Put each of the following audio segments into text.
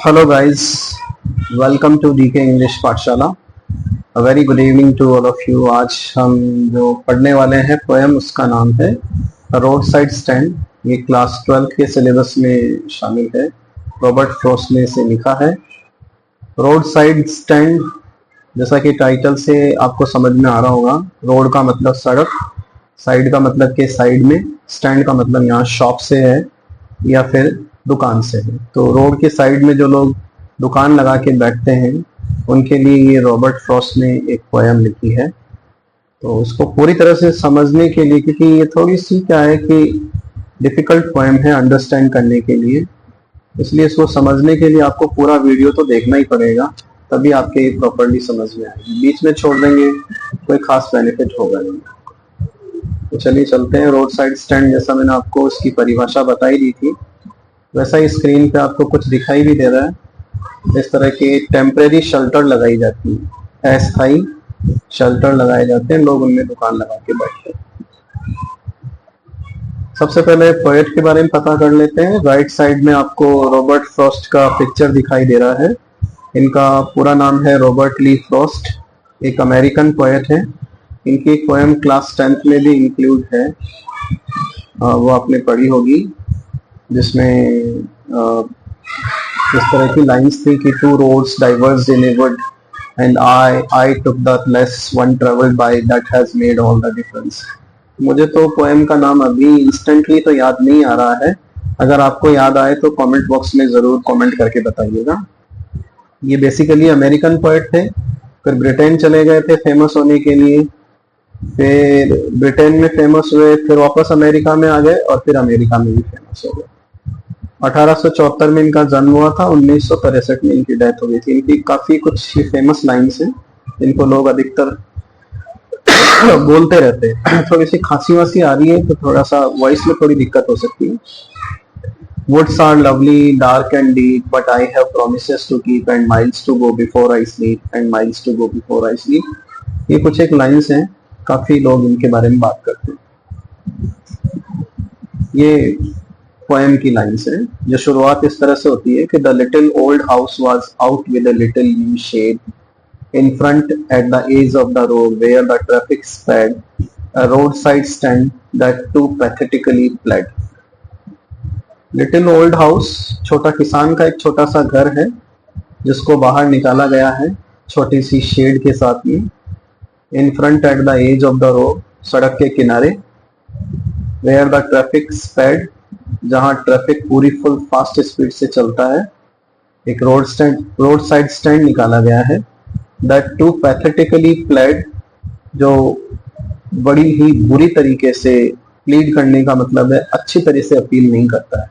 Hello guys, welcome to DK English पाठशाला। A very good evening to all of you। आज हम जो पढ़ने वाले हैं पोएम, उसका नाम है रोड साइड स्टैंड। ये क्लास 12 के सिलेबस में शामिल है। रॉबर्ट फ्रॉस्ट ने इसे लिखा है। रोड साइड स्टैंड, जैसा कि टाइटल से आपको समझ में आ रहा होगा, रोड का मतलब सड़क, साइड का मतलब के साइड में, स्टैंड का मतलब यहाँ शॉप से है या फिर दुकान से है। तो रोड के साइड में जो लोग दुकान लगा के बैठते हैं उनके लिए ये रॉबर्ट फ्रॉस्ट ने एक पोएम लिखी है। तो उसको पूरी तरह से समझने के लिए, क्योंकि ये थोड़ी सी क्या है कि डिफिकल्ट पोएम है अंडरस्टैंड करने के लिए, इसलिए इसको समझने के लिए आपको पूरा वीडियो तो देखना ही पड़ेगा, तभी आपके प्रॉपर्ली समझ में आएगी। बीच में छोड़ देंगे कोई खास बेनिफिट होगा नहीं। तो चलिए चलते हैं। रोड साइड स्टैंड, जैसा मैंने आपको इसकी परिभाषा बताई दी थी, वैसा ही स्क्रीन पे आपको कुछ दिखाई भी दे रहा है। इस तरह के टेम्परेरी शेल्टर लगाई जाती है, अस्थायी शेल्टर लगाए जाते हैं, लोग उनमें दुकान लगा के बैठते हैं। सबसे पहले पोएट के बारे में पता कर लेते हैं। राइट साइड में आपको रॉबर्ट फ्रॉस्ट का पिक्चर दिखाई दे रहा है। इनका पूरा नाम है रॉबर्ट ली फ्रॉस्ट, एक अमेरिकन पोएट है। इनकी एक पोएम क्लास 10th में भी इंक्लूड है, वो आपने पढ़ी होगी, जिसमें इस तरह की लाइंस थी कि two roads diverged in a wood and I took the less one travelled by that has made all the difference. मुझे तो पोएम का नाम अभी इंस्टेंटली तो याद नहीं आ रहा है, अगर आपको याद आए तो कमेंट बॉक्स में जरूर कमेंट करके बताइएगा। ये बेसिकली अमेरिकन पोएट थे, फिर ब्रिटेन चले गए थे फेमस होने के लिए, फिर ब्रिटेन में फेमस हुए, फिर वापस अमेरिका में आ गए और फिर अमेरिका में भी फेमस हो गए। 1874 में इनका जन्म हुआ था, 1963 में इनकी डेथ हो गई थी। इनकी काफी कुछ फेमस लाइन्स हैं, इनको लोग अधिकतर बोलते रहते हैं। थोड़ी सी खांसी वासी आ रही है तो थोड़ा सा वॉइस में थोड़ी दिक्कत हो सकती है। Woods are lovely, dark and deep, but I have promises to keep and miles to go before I sleep and miles to go before I sleep। ये कुछ एक लाइन्स हैं, काफी लोग इनके बारे में बात करते हैं। ये पोएम की लाइन्स हैं, जो शुरुआत इस तरह से होती है कि the little old house was out with a little new shed in front at the edge of the road where the traffic sped a road side stand that too pathetically pled. Little old house, छोटा किसान का एक छोटा सा घर है जिसको बाहर निकाला गया है छोटी सी शेड के साथ में। In front at the edge of the road, सड़क के किनारे। वेयर द ट्रैफिक स्पेड, जहां ट्रैफिक पूरी फुल फास्ट स्पीड से चलता है। एक रोड साइड स्टैंड निकाला गया है। दैट टू पैथेटिकली प्लेड, जो बड़ी ही बुरी तरीके से, प्लीड करने का मतलब है अच्छी तरह से अपील नहीं करता है।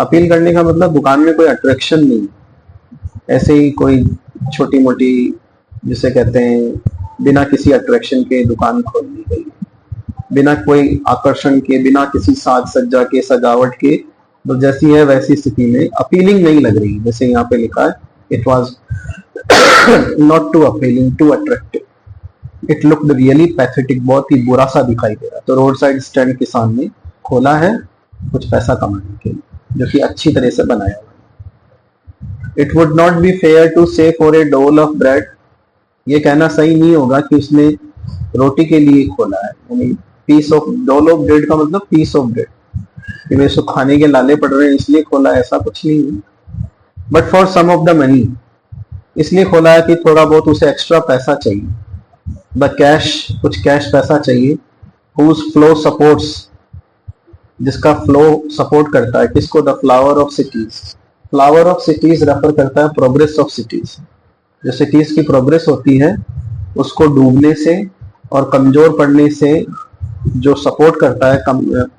अपील करने का मतलब दुकान में कोई अट्रैक्शन नहीं, ऐसे ही कोई छोटी मोटी, जिसे कहते हैं बिना किसी अट्रैक्शन के दुकान खोल दी गई, बिना कोई आकर्षण के, बिना किसी साज सज्जा के, सजावट के, तो जैसी है वैसी स्थिति में अपीलिंग नहीं लग रही। जैसे यहाँ पे लिखा है, it was not too appealing, too attractive, it looked really pathetic, बहुत ही बुरा सा दिखाई दे रहा। तो रोड साइड स्टैंड किसान ने खोला है कुछ पैसा कमाने के लिए, जो कि अच्छी तरह से बनाया हुआ। It would not be fair to say for a dole of bread, ये कहना सही नहीं होगा कि उसने रोटी के लिए खोला है। यानी पीस ऑफ, डोल ऑफ ब्रेड का मतलब पीस ऑफ ब्रेड, कि वे उसको खाने के लाले पड़ रहे हैं इसलिए खोला, ऐसा कुछ नहीं है। But for some of the money, इसलिए खोला है कि थोड़ा बहुत उसे एक्स्ट्रा पैसा चाहिए। द कैश, कुछ कैश पैसा चाहिए। हुज फ्लो सपोर्ट्स, जिसका फ्लो सपोर्ट करता है किसको? The flower of cities. Flower of cities refer करता है प्रोग्रेस ऑफ सिटीज। जो सिटीज की प्रोग्रेस होती है उसको डूबने से और कमजोर पड़ने से जो सपोर्ट करता है,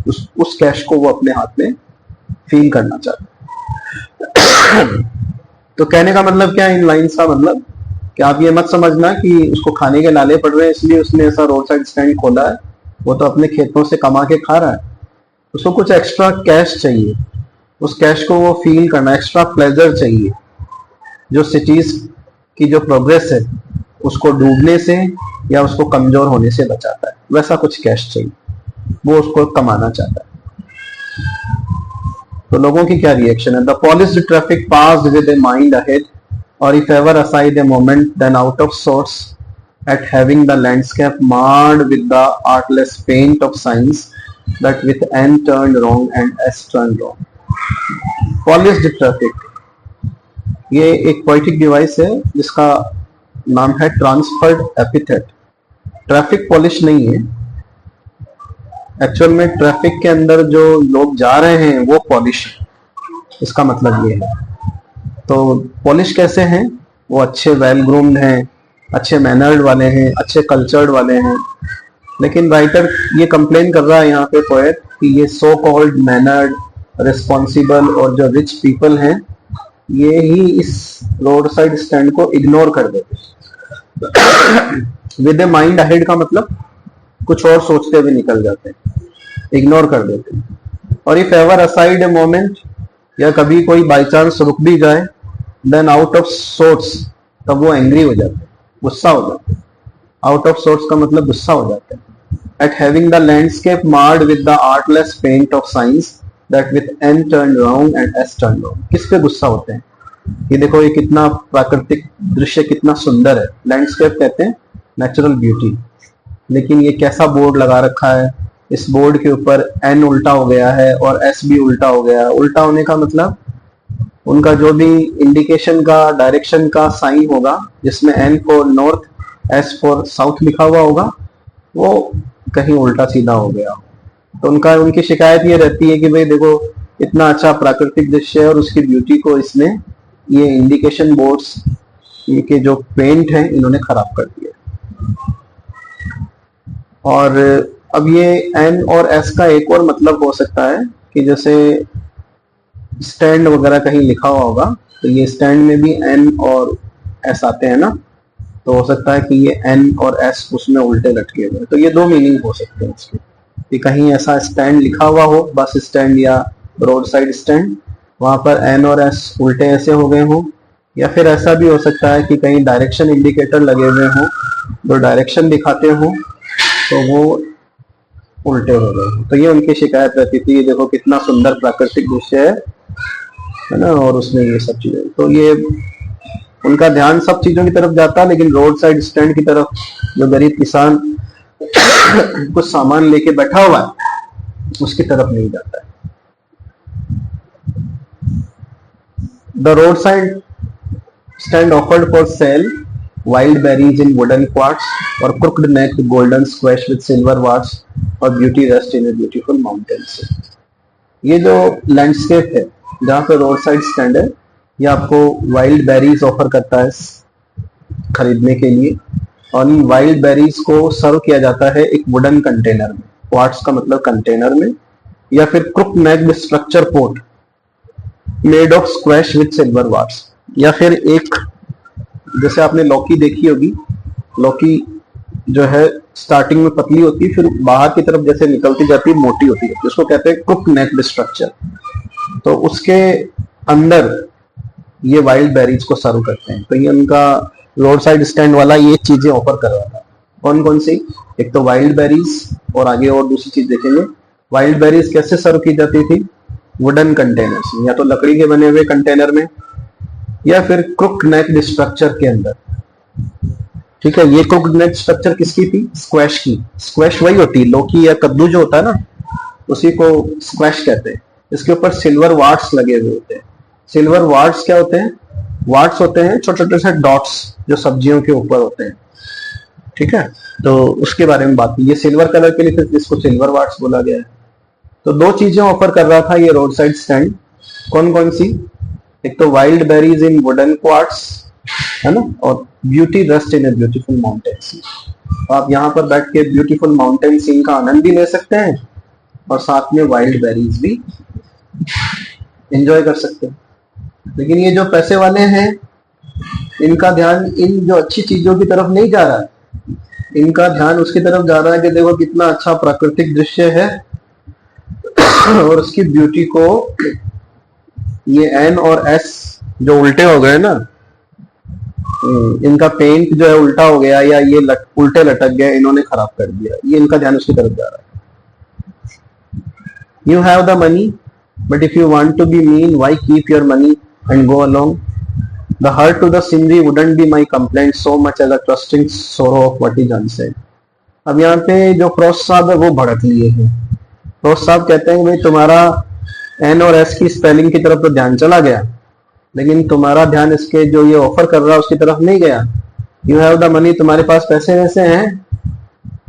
उस कैश को वो अपने हाथ में फील करना चाहता है। तो कहने का मतलब क्या है इन लाइन्स का? मतलब कि आप ये मत समझना कि उसको खाने के लाले पड़ रहे हैं इसलिए उसने ऐसा रोड साइड स्टैंड खोला है। वो तो अपने खेतों से कमा के खा रहा है, उसको कुछ एक्स्ट्रा कैश चाहिए, उस कैश को वो फील करना, एक्स्ट्रा प्लेजर चाहिए, जो सिटीज की जो प्रोग्रेस है उसको डूबने से या उसको कमजोर होने से बचाता है, वैसा कुछ कैश चाहिए, वो उसको कमाना चाहता है। तो लोगों की क्या रिएक्शन है? The polished traffic passed with a mind ahead, और if ever aside a moment then out of sorts at having the landscape marred with the artless paint of signs that with N turned wrong and S turned wrong. Polished traffic, ये एक poetic device है जिसका नाम है transferred epithet. Traffic polish नहीं है, actual में traffic के अंदर जो लोग जा रहे हैं वो पॉलिश है, इसका मतलब ये है। तो पॉलिश कैसे हैं? वो अच्छे वेल ग्रूम्ड हैं, अच्छे मैनर्ड वाले हैं, अच्छे कल्चर्ड वाले हैं। लेकिन राइटर ये कंप्लेन कर रहा है यहाँ पे पोएट कि ये सो कॉल्ड मैनर्ड, रिस्पॉन्सिबल और जो रिच पीपल हैं ये ही इस रोड साइड स्टैंड को इग्नोर कर देते। विद ए माइंड अहेड का मतलब कुछ और सोचते हुए निकल जाते हैं, इग्नोर कर देते हैं। और if ever aside a moment, या कभी कोई बाई चांस रुक भी जाए, देन आउट ऑफ सोर्ट्स, तब वो एंग्री हो जाते हैं, गुस्सा हो जाते हैं। आउट ऑफ सोर्ट्स का मतलब गुस्सा हो जाते हैं। At having the landscape marred with the artless paint of science that with N turn wrong and S turn wrong. किस पे गुस्सा होते हैं? ये देखो ये कितना प्राकृतिक दृश्य कितना सुंदर है। लैंडस्केप कहते हैं नेचुरल ब्यूटी, लेकिन ये कैसा बोर्ड लगा रखा है, इस बोर्ड के ऊपर एन उल्टा हो गया है और एस भी उल्टा हो गया है। उल्टा होने का मतलब उनका जो भी इंडिकेशन का डायरेक्शन का साइन होगा, जिसमें N for north, S for south लिखा हुआ होगा, वो कहीं उल्टा सीधा हो गया। तो उनकी शिकायत ये रहती है कि भाई देखो इतना अच्छा प्राकृतिक दृश्य है और उसकी ब्यूटी को इसने ये इंडिकेशन बोर्ड्स के जो पेंट है इन्होंने खराब कर दिया। और अब ये एन और एस का एक और मतलब हो सकता है कि जैसे स्टैंड वगैरह कहीं लिखा हुआ होगा तो ये स्टैंड में भी एन और एस आते हैं ना, तो हो सकता है कि ये एन और एस उसमें उल्टे लटके हुए। तो ये दो मीनिंग हो सकते हैं इसके, कि कहीं ऐसा स्टैंड लिखा हुआ हो, बस स्टैंड या रोड साइड स्टैंड, वहां पर एन और एस उल्टे ऐसे हो गए हों, या फिर ऐसा भी हो सकता है कि कहीं डायरेक्शन इंडिकेटर लगे हुए हों, जो डायरेक्शन दिखाते हों तो वो उल्टे हो गए। तो ये उनकी शिकायत रहती थी, ये देखो कितना सुंदर प्राकृतिक दृश्य है ना, और उसमें ये सब चीजें। तो ये उनका ध्यान सब चीजों की तरफ जाता, लेकिन रोड साइड स्टैंड की तरफ जो गरीब किसान कुछ सामान लेके बैठा हुआ है उसकी तरफ नहीं जाता है। The road side stand offered for sale wild berries in wooden quarts or crooked necked golden squash with silver warts or beauty rest in a beautiful mountains। ये जो लैंडस्केप है जहाँ पे रोड साइड स्टैंड है, ये आपको wild berries offer करता है खरीदने के लिए, और इन वाइल्ड बेरीज को सर्व किया जाता है एक वुडन कंटेनर में, क्वार्ट्स का मतलब कंटेनर में, या फिर crook necked structure pot made of squash with silver warts, या फिर एक जैसे आपने लौकी देखी होगी, लौकी जो है स्टार्टिंग में पतली होती है, फिर बाहर की तरफ जैसे निकलती जाती है मोटी होती है, उसको कहते हैं क्रुक नेक्ड स्ट्रक्चर। तो उसके अंदर ये वाइल्ड बेरीज को सर्व करते हैं। तो ये उनका रोड साइड स्टैंड वाला ये चीजें ऑफर कर रहा था। कौन कौन सी? एक तो वाइल्ड बेरीज, और आगे और दूसरी चीज देखेंगे। वाइल्ड बेरीज कैसे सर्व की जाती थी? वुडन कंटेनर्स, या तो लकड़ी के बने हुए कंटेनर में, या फिर क्रुक नेक्ड स्ट्रक्चर के अंदर। ठीक है, ये क्रुक नेक्ड स्ट्रक्चर किसकी थी? स्क्वैश की। स्क्वैश वही होती है, लौकी या कद्दू जो होता है ना, उसी को स्क्वैश कहते हैं। इसके ऊपर सिल्वर वार्ट्स लगे हुए होते हैं। सिल्वर वार्ट्स क्या होते हैं? वार्ट्स होते हैं छोटे छोटे से डॉट्स जो सब्जियों के ऊपर होते हैं। ठीक है, तो उसके बारे में बात की। ये सिल्वर कलर के लिए फिर इसको सिल्वर वार्ट्स बोला गया है। तो दो चीजें ऑफर कर रहा था ये रोड साइड स्टैंड। कौन कौन सी? एक तो wild berries in wooden quarts, है ना, और beauty rest in a beautiful mountain scene. आप यहाँ पर बैठ के ब्यूटीफुल माउंटेन सीन का आनंद भी ले सकते हैं और साथ में वाइल्ड बेरीज भी एंजॉय कर सकते हैं। लेकिन ये जो पैसे वाले हैं, इनका ध्यान इन जो अच्छी चीजों की तरफ नहीं जा रहा है, इनका ध्यान उसकी तरफ जा रहा है कि देखो कितना अच्छा प्राकृतिक दृश्य है और उसकी ब्यूटी को ये एन और एस जो उल्टे हो गए ना, इनका पेंट जो है उल्टा हो गया, या ये उल्टे लटक गए, इन्होंने खराब कर दिया। ये इनका ध्यान उसकी तरफ जा रहा है। You have the money But if you want to be mean, why keep your money and go along? The hurt to the scenery wouldn't be my complaint so much as a trusting sorrow of what is unsaid. अब यहाँ पे जो फरोश साहब है वो भड़क लिए हैं। फरोश साहब कहते हैं भाई तुम्हारा एन और एस की स्पेलिंग की तरफ तो ध्यान चला गया, लेकिन तुम्हारा ध्यान इसके जो ये ऑफर कर रहा है उसकी तरफ नहीं गया। यू हैव द मनी, तुम्हारे पास पैसे वैसे हैं,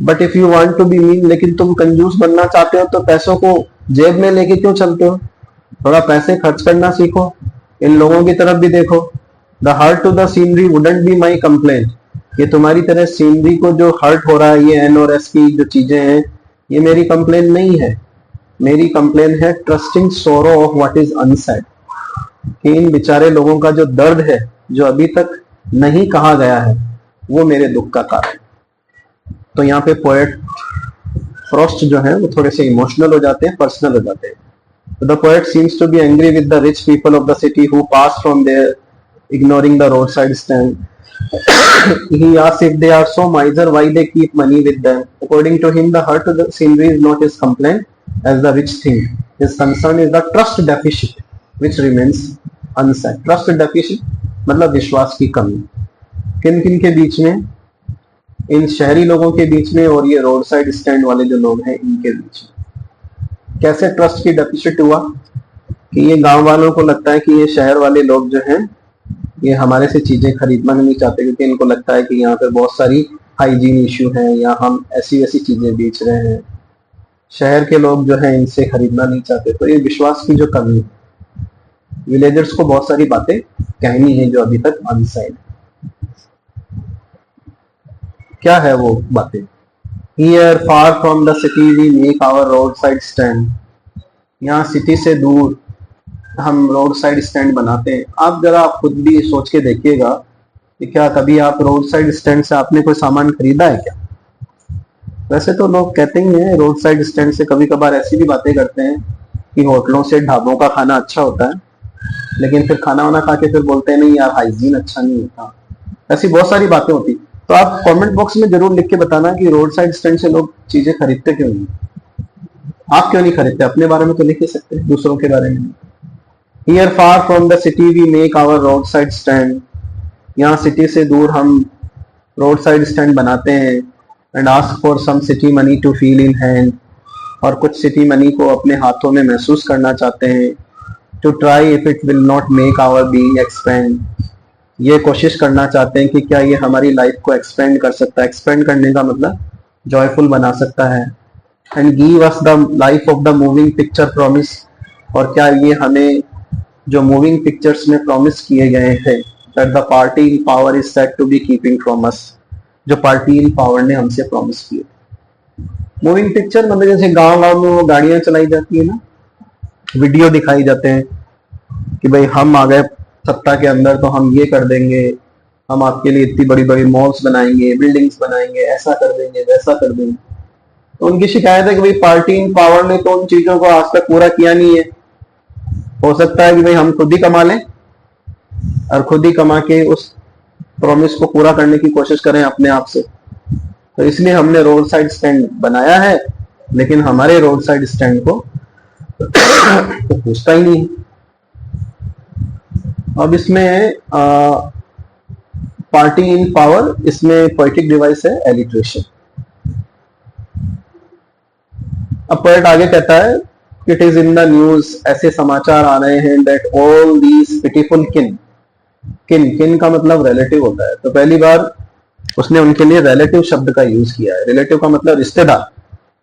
but if you want to be mean, लेकिन तुम कंजूस बनना चाहते हो तो पैसों को जेब में लेके क्यों चलते हो? थोड़ा पैसे खर्च करना सीखो, इन लोगों की तरफ भी देखो। The hurt to the scenery wouldn't be my complaint, ये तुम्हारी तरह सीनरी को जो हर्ट हो रहा है, ये एन और एस की जो चीजें हैं, ये मेरी कंप्लेन नहीं है। मेरी कंप्लेन है ट्रस्टिंग सोरो ऑफ व्हाट इज अनसेड, कि इन बेचारे लोगों का जो दर्द है जो अभी तक नहीं कहा गया है वो मेरे दुख का कारण। तो यहाँ पे पोएट फ्रॉस्ट जो है वो थोड़े से इमोशनल हो जाते हैं, पर्सनल हो जाते हैं। The poet seems to be angry with the rich people of the city who pass from there ignoring the roadside stand. He asks if they are so miser why they keep money with them. According to him, the hurt of the scenery is not his complaint as the rich thing. His concern is the trust deficit which remains unsaid. Trust deficit मतलब विश्वास की कमी। किन किन के बीच में? इन शहरी लोगों के बीच में और ये रोड साइड स्टैंड वाले जो लोग हैं इनके बीच में। कैसे ट्रस्ट की डेफिसिट हुआ कि ये गांव वालों को लगता है कि ये शहर वाले लोग जो हैं ये हमारे से चीजें खरीदना नहीं चाहते, क्योंकि इनको लगता है कि यहाँ पे बहुत सारी हाइजीन इश्यू है या हम ऐसी वैसी चीजें बेच रहे हैं। शहर के लोग जो है इनसे खरीदना नहीं चाहते। तो ये विश्वास की जो कमी है, विलेजर्स को बहुत सारी बातें कहनी है जो अभी तक अनसेड। क्या है वो बातें? Here, far from the city, we make our roadside stand. यहाँ सिटी से दूर हम रोड साइड स्टैंड बनाते हैं। आप जरा खुद भी सोच के देखिएगा कि क्या कभी आप रोड साइड स्टैंड से आपने कोई सामान खरीदा है क्या? वैसे तो लोग कहते ही हैं, रोड साइड स्टैंड से कभी कभार ऐसी भी बातें करते हैं कि होटलों से ढाबों का खाना अच्छा होता है, लेकिन फिर खाना वाना खा के फिर बोलते हैं नहीं यार हाइजीन अच्छा नहीं होता। ऐसी बहुत सारी बातें होती। तो आप कमेंट बॉक्स में जरूर लिख के बताना कि रोड साइड स्टैंड से लोग चीजें खरीदते क्यों नहीं। आप क्यों नहीं खरीदते? अपने बारे में तो लिख ही सकते हैं, दूसरों के बारे में। Here far from the city we make our roadside stand. यहाँ सिटी से दूर हम रोड साइड स्टैंड बनाते हैं। and ask for some city money to feel in hand, और कुछ सिटी मनी को अपने हाथों में महसूस करना चाहते हैं। to try if it will not make our being expand, ये कोशिश करना चाहते हैं कि क्या ये हमारी लाइफ को एक्सपेंड कर सकता है। एक्सपेंड करने का मतलब जॉयफुल बना सकता है। And give us the life of the moving picture promise, और क्या ये हमें जो मूविंग पिक्चर्स में प्रॉमिस किए गए हैं that the party in power is said to be keeping from us, जो पार्टी इन पावर ने हमसे प्रॉमिस किए। मूविंग पिक्चर मतलब जैसे गांव गांव में वो गाड़ियां चलाई जाती है ना, वीडियो दिखाई जाते हैं कि भाई हम आ गए सत्ता के अंदर तो हम ये कर देंगे, हम आपके लिए इतनी बड़ी बड़ी मॉल्स बनाएंगे, बिल्डिंग्स बनाएंगे, ऐसा कर देंगे, वैसा कर देंगे। तो उनकी शिकायत है कि भाई पार्टी इन पावर ने तो उन चीजों को आज तक पूरा किया नहीं है। हो सकता है कि भाई हम खुद ही कमा लें और खुद ही कमा के उस प्रॉमिस को पूरा करने की कोशिश करें अपने आप से। तो इसलिए हमने रोड साइड स्टैंड बनाया है, लेकिन हमारे रोड साइड स्टैंड को तो पूछता ही नहीं। अब इसमें पार्टी इन पावर, इसमें पोएटिक डिवाइस है एलिट्रेशन। अब पोएट आगे कहता है it is in the news, ऐसे समाचार आ रहे हैं दैट ऑल दीज पिटीफुल किन, किन का मतलब रिलेटिव होता है। तो पहली बार उसने उनके लिए रिलेटिव शब्द का यूज किया है। रिलेटिव का मतलब रिश्तेदार,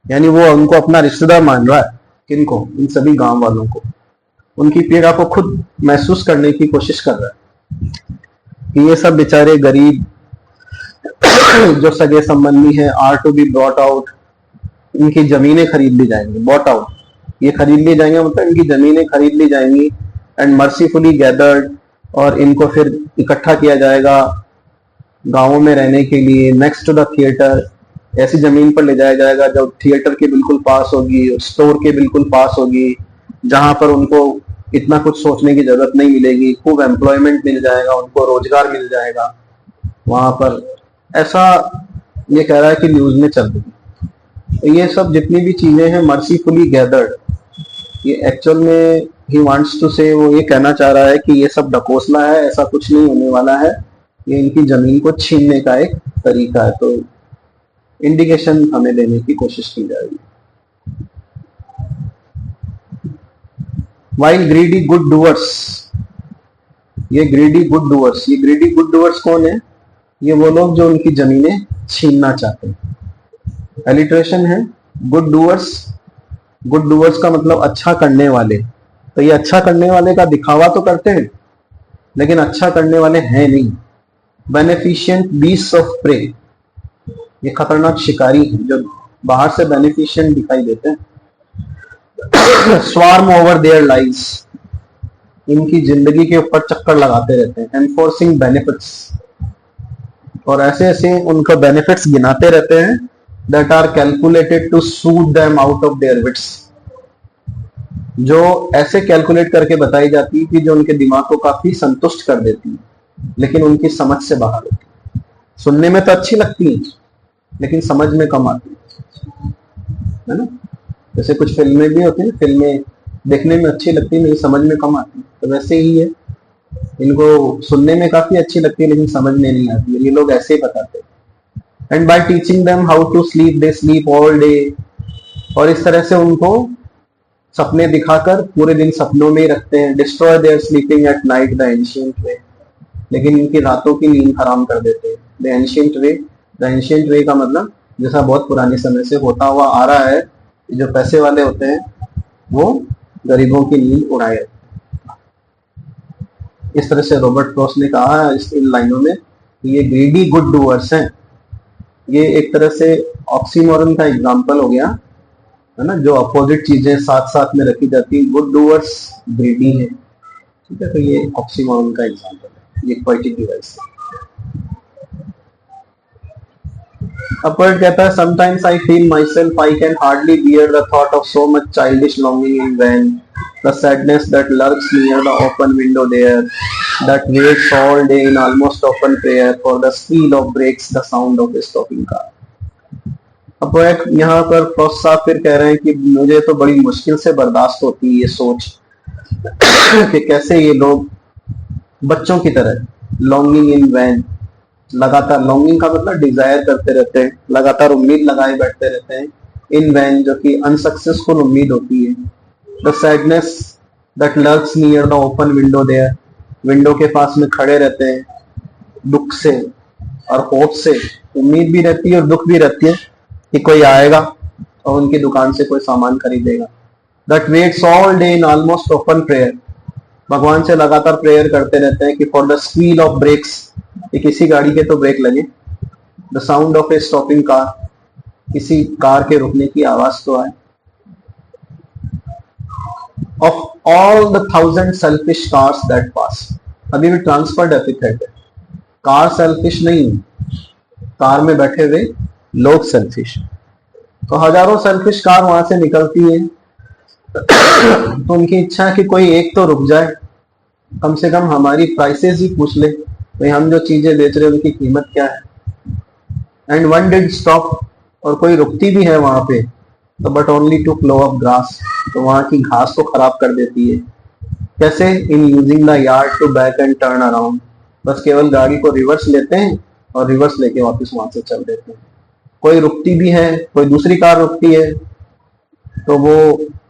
यानी वो उनको अपना रिश्तेदार मान रहा है। किन को? इन सभी गांव वालों को। उनकी पीड़ा को खुद महसूस करने की कोशिश कर रहा है कि ये सब बेचारे गरीब जो सगे संबंधी हैं are to be brought out, इनकी जमीनें खरीद ली जाएंगी। बॉट आउट, ये खरीद ली जाएंगे मतलब इनकी जमीनें खरीद ली जाएंगी। एंड मर्सीफुली गैदर्ड, और इनको फिर इकट्ठा किया जाएगा गांवों में रहने के लिए। नेक्स्ट टू द थिएटर, ऐसी जमीन पर ले जाया जाएगा जो थिएटर के बिल्कुल पास होगी, स्टोर के बिल्कुल पास होगी, जहां पर उनको इतना कुछ सोचने की जरूरत नहीं मिलेगी। खूब एम्प्लॉयमेंट मिल जाएगा, उनको रोजगार मिल जाएगा वहां पर। ऐसा ये कह रहा है कि न्यूज में चल रही। तो ये सब जितनी भी चीजें हैं मर्सीफुली गैदर्ड, ये एक्चुअल में ही वांट्स टू से, वो ये कहना चाह रहा है कि ये सब ढकोसला है, ऐसा कुछ नहीं होने वाला है, ये इनकी जमीन को छीनने का एक तरीका है। तो इंडिकेशन हमें देने की कोशिश की जाएगी। वाइल ग्रीडी गुड डूअर्स, ये ग्रीडी गुड डूअर्स, ये ग्रीडी गुड डूअर्स कौन है? ये वो लोग जो उनकी जमीनें छीनना चाहते हैं। एलिट्रेशन है गुड डूअर्स, गुड डूअर्स का मतलब अच्छा करने वाले। तो ये अच्छा करने वाले का दिखावा तो करते हैं लेकिन अच्छा करने वाले हैं नहीं। बेनिफिशिएंट बीस्ट ऑफ प्रे, ये खतरनाक शिकारी हैं जो बाहर से बेनिफिशिएंट दिखाई देते हैं। स्वार्म ओवर देयर लाइव्स, इनकी जिंदगी के ऊपर चक्कर लगाते रहते हैं। एनफोर्सिंग बेनिफिट्स, और ऐसे ऐसे उनका बेनिफिट्स गिनाते रहते हैं। That are calculated to suit them out of their wits, जो ऐसे कैलकुलेट करके बताई जाती है कि जो उनके दिमाग को काफी संतुष्ट कर देती है लेकिन उनकी समझ से बाहर होती है। सुनने में तो अच्छी लगती है लेकिन समझ में कम आती है ना। जैसे कुछ फिल्में भी होती है, फिल्में देखने में अच्छी लगती है लेकिन समझ में कम आती है, तो वैसे ही है, इनको सुनने में काफी अच्छी लगती है लेकिन समझ में नहीं आती है। ये लोग ऐसे ही बताते हैं। And by teaching them how to sleep they sleep all day, और इस तरह से उनको सपने दिखाकर पूरे दिन सपनों में ही रखते हैं। Destroy their sleeping at night the ancient way, लेकिन इनकी रातों की नींद हराम कर देते हैं। The ancient way, the ancient way का मतलब जैसा बहुत पुराने समय से होता हुआ आ रहा है, जो पैसे वाले होते हैं वो गरीबों की नींद उड़ाए। इस तरह से रॉबर्ट फ्रॉस्ट ने कहा इन लाइनों में कि ये ग्रीडी गुड डूअर्स हैं। ये एक तरह से ऑक्सीमोरन का एग्जाम्पल हो गया है ना, जो अपोजिट चीजें साथ साथ में रखी जाती है। गुड डूअर्स ग्रीडी है, ठीक है, तो ये ऑक्सीमोरन का एग्जाम्पल है, ये पोएटिक डिवाइस है। A poet कहता है sometimes I feel myself I can hardly bear the thought of so much childish longing in vain, the sadness that lurks near the open window there, that waits all day in almost open prayer for the squeal of brakes, the sound of a stopping car. अब poet यहाँ पर Frost साहब फिर कह रहे हैं कि मुझे तो बड़ी मुश्किल से बर्दाश्त होती है ये सोच कि कैसे ये लोग बच्चों की तरह लॉन्गिंग इन वैन, लगातार, लॉन्गिंग का मतलब डिजायर करते रहते हैं, लगातार उम्मीद लगाए बैठते रहते हैं। इन वैन जो कि अनसक्सेसफुल उम्मीद होती है। The sadness that lurks near the open window there, window के पास में खड़े रहते हैं दुख से और होप से, उम्मीद भी रहती है और दुख भी रहती है कि कोई आएगा और उनकी दुकान से कोई सामान खरीदेगा। That waits all day in almost open prayer, भगवान से लगातार प्रेयर करते रहते हैं कि for the squeal of brakes, कि किसी गाड़ी के तो ब्रेक लगे, the sound of a stopping car, किसी कार के रुकने की आवाज तो आए, of all the 1000 selfish cars that pass. अभी भी ट्रांसफर्ड एपिथेट है, कार सेल्फिश नहीं है, कार में बैठे हुए लोग सेल्फिश। तो हजारों सेल्फिश कार वहां से निकलती है तो उनकी इच्छा है कि कोई एक तो रुक जाए, कम से कम हमारी प्राइसेस ही पूछ ले, भाई हम जो चीजें बेच रहे हैं उनकी कीमत क्या है। एंड वन डिड स्टॉप, और कोई रुकती भी है वहां पे तो but only to plough up grass, तो वहां की घास को खराब कर देती है। कैसे? In using the yard to back and turn around, बस केवल गाड़ी को रिवर्स लेते हैं और रिवर्स लेके वापस वहां से चल देते हैं। कोई रुकती भी है, कोई दूसरी कार रुकती है तो वो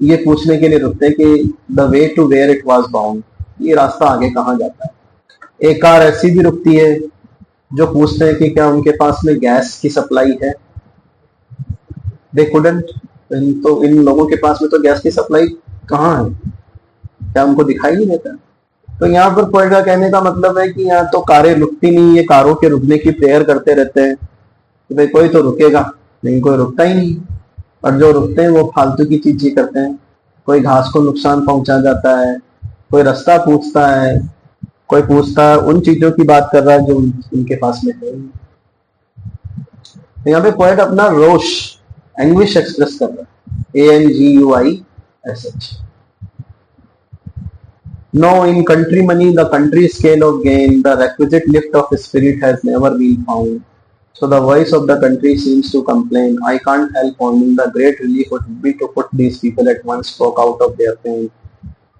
ये पूछने के लिए रुकते हैं कि the way to where it was bound, ये रास्ता आगे कहाँ जाता है। एक कार ऐसी भी रुकती है जो पूछते हैं कि क्या उनके पास में गैस की सप्लाई है। दे कुडंट, तो इन लोगों के पास में तो गैस की सप्लाई कहाँ है, क्या उनको दिखाई नहीं देता। तो यहाँ पर पोएट का कहने का मतलब है कि यहाँ तो कारें रुकती नहीं है, कारों के रुकने की प्रेयर करते रहते हैं कि भाई कोई तो रुकेगा, लेकिन कोई रुकता ही नहीं। और जो रुकते हैं वो फालतू की चीज ही करते हैं, कोई घास को नुकसान पहुंचा जाता है, कोई रास्ता पूछता है, कोई पूछता है उन चीजों की बात कर रहा है जो उनके पास में है। तो यहाँ पे पोएट अपना रोष, एंग्विश एक्सप्रेस कर रहा है, ANGUISH। No, in country money, the country scale of gain, the requisite lift of spirit has never been found. So the voice of the country seems to complain, I can't help owning the great relief would be to put these people at one stroke out of their pain.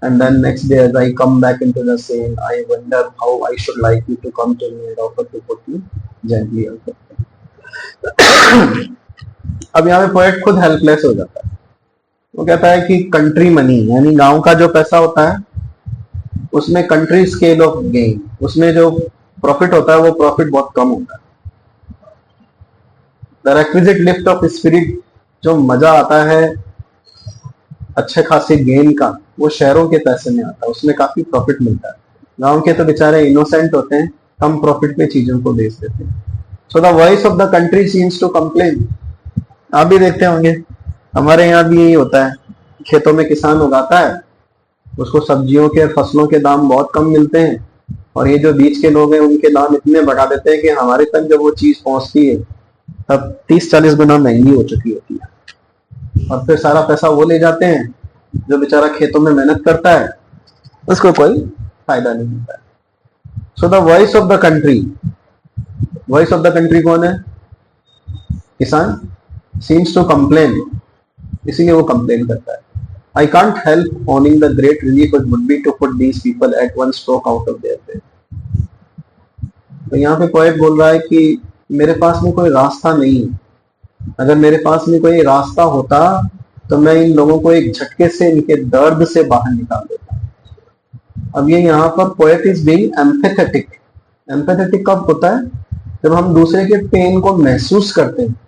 And then next day as I come back into the scene, I wonder how I should like you to come to me and offer to put me gently out of pain. अब यहाँ पे poet खुद helpless हो जाता है। वो कहता है कि कंट्री मनी यानी गांव का जो पैसा होता है उसमें कंट्री स्केल ऑफ गेन, उसमें जो प्रॉफिट होता है वो प्रॉफिट बहुत कम होता है। The requisite lift off spirit, जो मजा आता है अच्छे खासे गेन का, वो शहरों के पैसे में आता है, उसमें काफी प्रॉफिट मिलता है। गांव के तो बेचारे इनोसेंट होते हैं, कम प्रॉफिट पे चीजों को बेच देते हैं। So the voice of the country seems to complain. आप भी देखते होंगे, हमारे यहाँ भी यही होता है, खेतों में किसान उगाता है, उसको सब्जियों के फसलों के दाम बहुत कम मिलते हैं और ये जो बीच के लोग हैं उनके दाम इतने बढ़ा देते हैं कि हमारे तक जब वो चीज पहुंचती है तब 30-40 गुना महंगी हो चुकी होती है और फिर सारा पैसा वो ले जाते हैं। जो बेचारा खेतों में मेहनत करता है उसको कोई फायदा नहीं मिलता है। सो the voice of the country, voice of the country कौन है? किसान। सीम्स टू कंप्लेन, इसीलिए वो कंप्लेन करता है। I can't help owning the great relief it would be to put these people at one stroke out of their pain. तो यहाँ पे पोएट बोल रहा है कि मेरे पास में कोई रास्ता नहीं है। अगर मेरे पास में कोई रास्ता होता तो मैं इन लोगों को एक झटके से इनके दर्द से बाहर निकाल देता। अब ये यहाँ पर poet is being empathetic. Empathetic कब होता है? जब हम दूसरे के पेन को महसूस करते हैं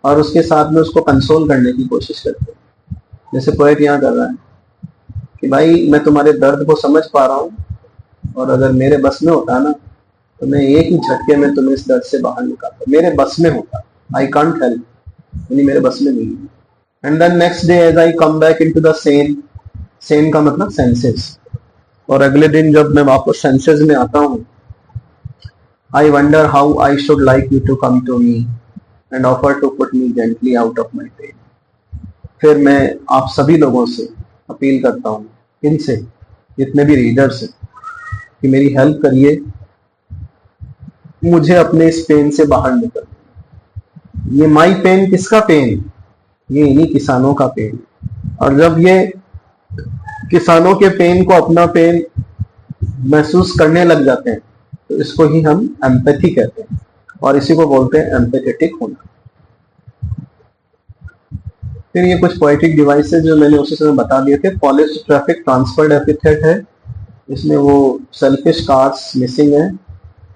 और उसके साथ में उसको कंसोल करने की कोशिश करते हैं। जैसे पोएट यहाँ कर रहा है कि भाई मैं तुम्हारे दर्द को समझ पा रहा हूँ और अगर मेरे बस में होता ना तो मैं एक ही झटके में तुम्हें इस दर्द से बाहर निकालता। मेरे बस में होता, आई कांट हेल्प, यानी मेरे बस में नहीं है। And then next day as I come back into the sane, sane का मतलब सेंसेस, और अगले दिन जब मैं वापस सेंसेस में आता हूँ, I wonder how I should like you to come to me and offer to put me gently out of my pain. फिर मैं आप सभी लोगों से अपील करता हूँ, इनसे, जितने भी रीडर्स हैं, कि मेरी हेल्प करिए, मुझे अपने इस पेन से बाहर निकल। ये माई पेन किसका पेन? ये इन्हीं किसानों का पेन। और जब ये किसानों के पेन को अपना पेन महसूस करने लग जाते हैं तो इसको ही हम एम्पैथी कहते हैं और इसी को बोलते हैं एम्पैथेटिक होना। फिर ये कुछ पोएटिक डिवाइसेस जो मैंने उसी समय बता दिए थे। पॉलिश ट्रैफिक ट्रांसफर्ड एपिथेट है, इसमें वो सेल्फिश कार्स मिसिंग है,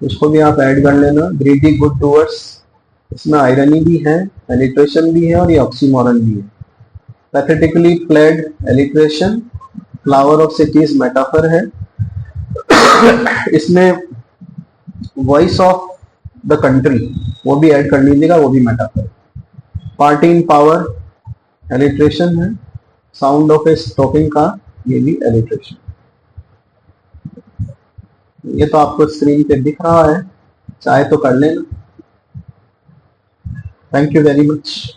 उसको भी आप ऐड कर लेना। ग्रीडी गुड डूअर्स, इसमें आयरनी भी है, एलिट्रेशन भी है और ये ऑक्सीमोरन भी है। Pathetically played alliteration, flower of cities metaphor है। इसमें वॉइस ऑफ द कंट्री वो भी ऐड कर लीजिएगा, वो भी metaphor. Party in power alliteration है। Sound of a stopping car, ये भी एलिट्रेशन। ये तो आपको स्क्रीन पे दिख रहा है, चाहे तो कर लेना। Thank you very much.